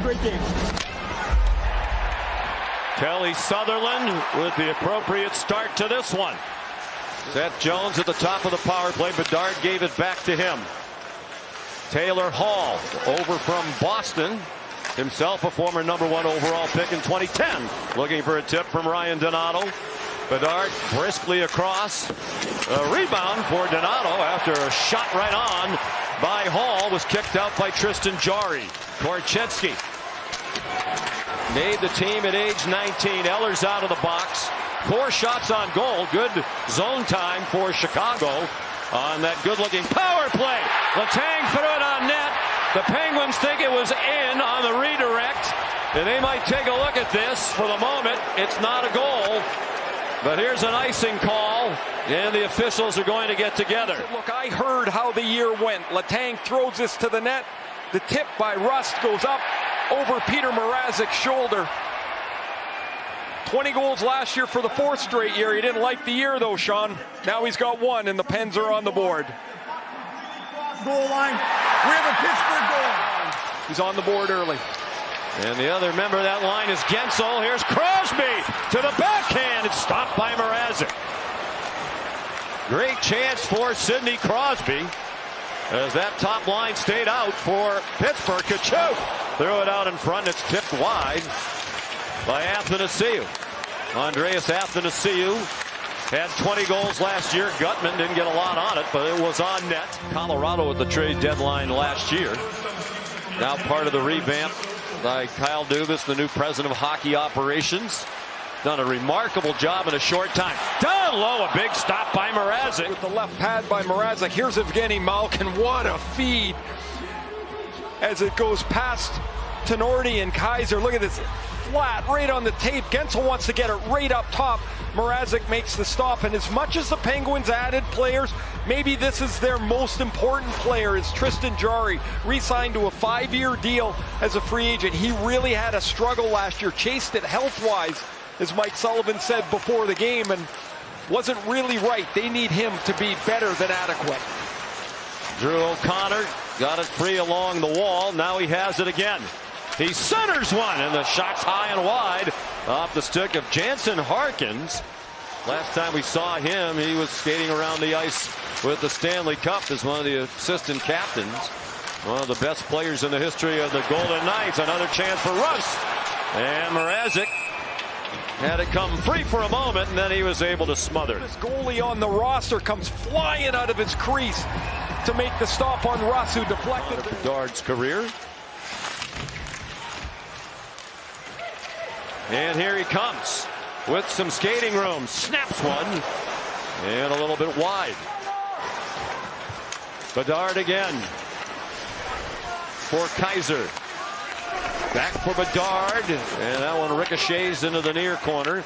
great game. Kelly Sutherland with the appropriate start to this one. Seth Jones at the top of the power play. Bedard gave it back to him. Taylor Hall over from Boston. Himself a former #1 overall pick in 2010. Looking for a tip from Ryan Donato. Bedard briskly across. A rebound for Donato after a shot right on by Hall was kicked out by Tristan Jarry. Korchinski made the team at age 19. Eller's out of the box. 4 shots on goal. Good zone time for Chicago on that good-looking power play. Letang threw it on net. The Penguins think it was in on the redirect. And they might take a look at this. For the moment, it's not a goal. But here's an icing call, and the officials are going to get together. Look, I heard how the year went. Letang throws this to the net. The tip by Rust goes up over Peter Mrazek's shoulder. 20 goals last year for the 4th straight year. He didn't like the year, though, Sean. Now he's got 1, and the Pens are on the board. Goal line. We have a Pittsburgh goal. He's on the board early. And the other member of that line is Gensel. Here's Crosby to the backhand. It's stopped by Mrazek. Great chance for Sidney Crosby as that top line stayed out for Pittsburgh. Kachuk threw it out in front. It's tipped wide by Athanasiou. Andreas Athanasiou had 20 goals last year. Gutman didn't get a lot on it, but it was on net. Colorado at the trade deadline last year. Now part of the revamp by Kyle Dubas, the new president of hockey operations. Done a remarkable job in a short time. Down low, a big stop by Mrazek. With the left pad by Mrazek. Here's Evgeny Malkin. What a feed as it goes past Tenorti and Kaiser. Look at this. Flat, right on the tape. Gensel wants to get it right up top. Mrazek makes the stop, and as much as the Penguins added players, maybe this is their most important player, is Tristan Jarry, re-signed to a 5-year deal as a free agent. He really had a struggle last year, chased it health-wise, as Mike Sullivan said before the game, and wasn't really right. They need him to be better than adequate. Drew O'Connor got it free along the wall. Now he has it again. He centers one, and the shot's high and wide off the stick of Jansen Harkins. Last time we saw him, he was skating around the ice with the Stanley Cup as one of the assistant captains. One of the best players in the history of the Golden Knights. Another chance for Rust. And Mrazek had it come free for a moment, and then he was able to smother. This goalie on the roster comes flying out of his crease to make the stop on Rust, who deflected. Bedard's career. And here he comes with some skating room. Snaps one. And a little bit wide. Bedard again. For Kaiser. Back for Bedard. And that one ricochets into the near corner.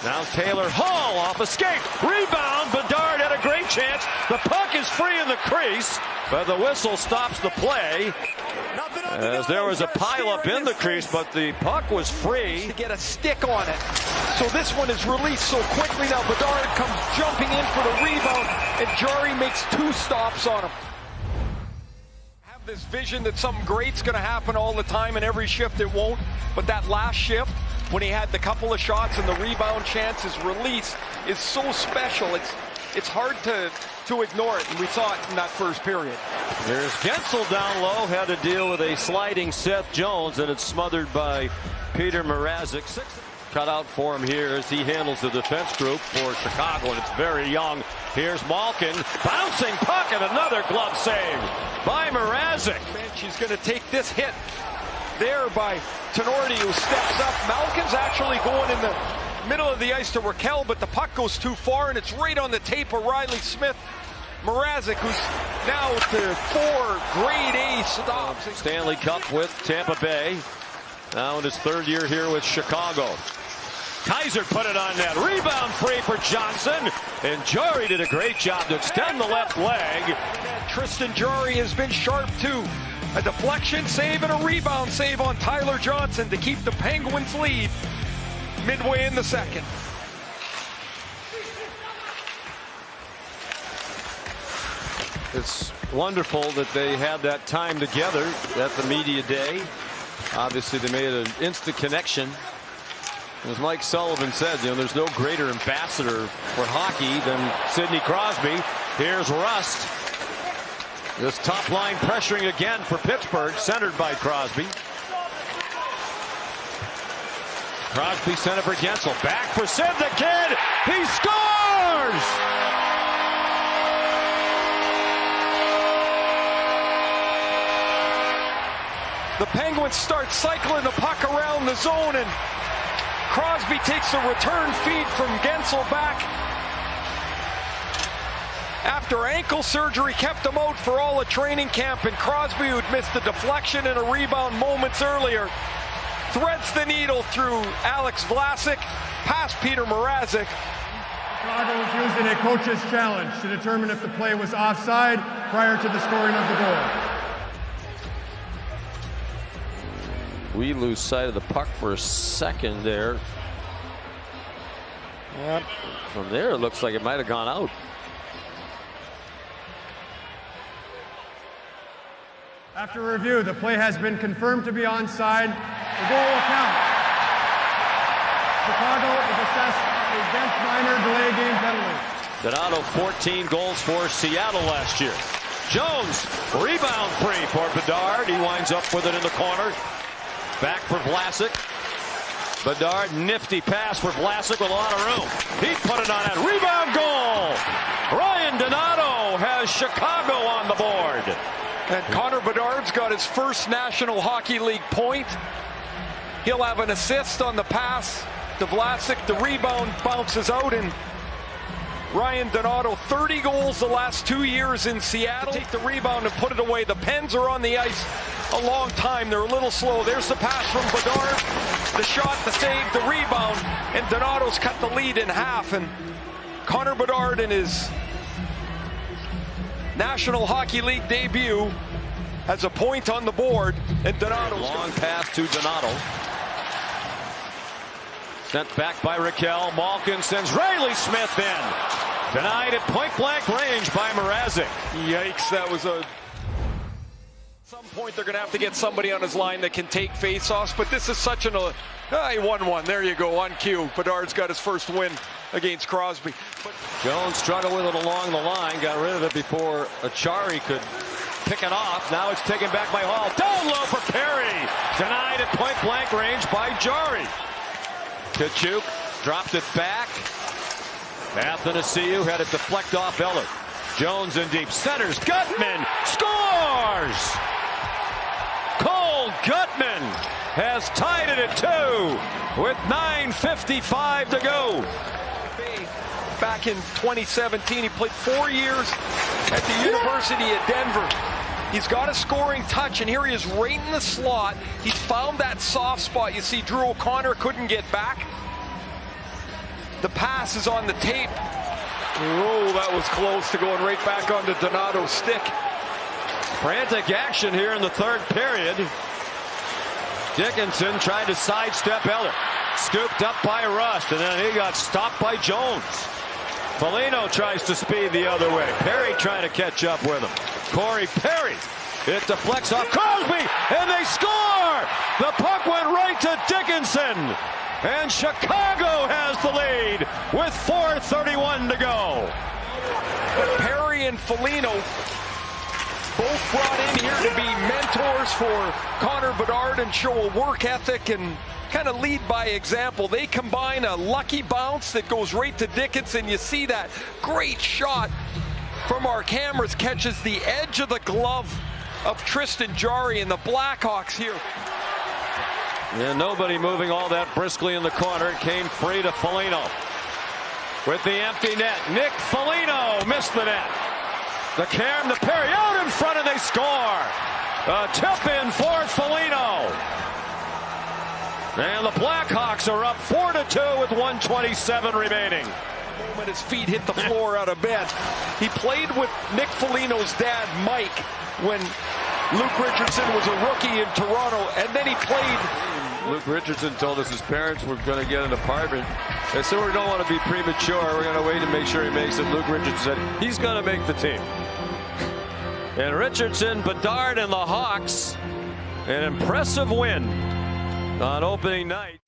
Now Taylor Hall off a skate. Rebound. Bedard had a great chance. The puck is free in the crease. But the whistle stops the play. As there was a pileup in the crease, but the puck was free. To get a stick on it. So this one is released so quickly now. Bedard comes jumping in for the rebound, and Jarry makes 2 stops on him. Have this vision that something great's going to happen all the time, and every shift it won't. But that last shift, when he had the couple of shots and the rebound chances release, is so special. It's hard to ignore it, and we saw it in that first period. There's Gensel down low, had to deal with a sliding Seth Jones, and it's smothered by Peter Mrazek. Cut out for him here as he handles the defense group for Chicago, and it's very young. Here's Malkin, bouncing puck, and another glove save by Mrazek. She's going to take this hit there by Tenorti, who steps up. Malkin's actually going in the middle of the ice to Raquel, but the puck goes too far, and it's right on the tape of Riley Smith. Mrazek, who's now to 4 grade A stops. Stanley Cup with Tampa Bay. Now in his 3rd year here with Chicago. Kaiser put it on net. Rebound free for Johnson. And Jarry did a great job to extend the left leg. Tristan Jarry has been sharp too. A deflection save and a rebound save on Tyler Johnson to keep the Penguins lead midway in the second. It's wonderful that they had that time together at the media day. Obviously, they made an instant connection. As Mike Sullivan said, there's no greater ambassador for hockey than Sidney Crosby. Here's Rust. This top line pressuring again for Pittsburgh, centered by Crosby. Crosby sent it for Gensel. Back for Sid the Kid. He scores! The Penguins start cycling the puck around the zone, and Crosby takes a return feed from Gensel back. After ankle surgery kept him out for all of training camp, and Crosby, who'd missed a deflection and a rebound moments earlier, threads the needle through Alex Vlasic, past Peter Mrazek. Chicago was using a coach's challenge to determine if the play was offside prior to the scoring of the goal. We lose sight of the puck for a second there. Yep. From there, it looks like it might have gone out. After review, the play has been confirmed to be onside. The goal will count. Chicago is assessed a bench minor delay game penalty. Donato 14 goals for Seattle last year. Jones, rebound free for Bedard. He winds up with it in the corner. Back for Vlasic. Bedard, nifty pass for Vlasic with a lot of room. He put it on that rebound goal. Ryan Donato has Chicago on the board. And Connor Bedard's got his first National Hockey League point. He'll have an assist on the pass to Vlasic. The rebound bounces out, and Ryan Donato, 30 goals the last 2 years in Seattle. Take the rebound and put it away. The Pens are on the ice a long time. They're a little slow. There's the pass from Bedard. The shot, the save, the rebound, and Donato's cut the lead in half. And Connor Bedard in his National Hockey League debut has a point on the board, and Donato's long pass to Donato. Sent back by Raquel. Malkin sends Riley Smith in. Denied at point-blank range by Mrazek. Yikes, that was a... At some point, they're going to have to get somebody on his line that can take face-offs, but this is such an... he won one. There you go, on cue. Bedard's got his first win against Crosby. But Jones struggled with it along the line. Got rid of it before Achari could pick it off. Now it's taken back by Hall. Down low for Perry. Denied at point-blank range by Jari. Kachuk dropped it back. Athanasiou had it deflect off Eller. Jones in deep, centers. Gutman scores! Cole Gutman has tied it at 2 with 9:55 to go. Back in 2017, he played 4 years at the University of Denver. He's got a scoring touch, and here he is right in the slot. He's found that soft spot. You see Drew O'Connor couldn't get back. The pass is on the tape. Oh, that was close to going right back onto Donato's stick. Frantic action here in the third period. Dickinson tried to sidestep Eller. Scooped up by Rust, and then he got stopped by Jones. Foligno tries to speed the other way. Perry trying to catch up with him. Corey Perry. It deflects off Crosby, and they score! The puck went right to Dickinson. And Chicago has the lead with 4:31 to go. But Perry and Foligno both brought in here to be mentors for Connor Bedard and show a work ethic and kind of lead by example. They combine a lucky bounce that goes right to Dickinson. You see that great shot from our cameras, catches the edge of the glove of Tristan Jarry, and the Blackhawks here. Yeah, nobody moving all that briskly in the corner. It came free to Foligno. With the empty net, Nick Foligno missed the net. The Cairn, the Perry out in front, and they score. A tip in for Foligno. And the Blackhawks are up 4-2 with 1:27 remaining. When his feet hit the floor out of bed. He played with Nick Foligno's dad, Mike, when Luke Richardson was a rookie in Toronto, and then he played. Luke Richardson told us his parents were going to get an apartment. They said, we don't want to be premature. We're going to wait and make sure he makes it. Luke Richardson said he's going to make the team. And Richardson, Bedard, and the Hawks An impressive win on opening night.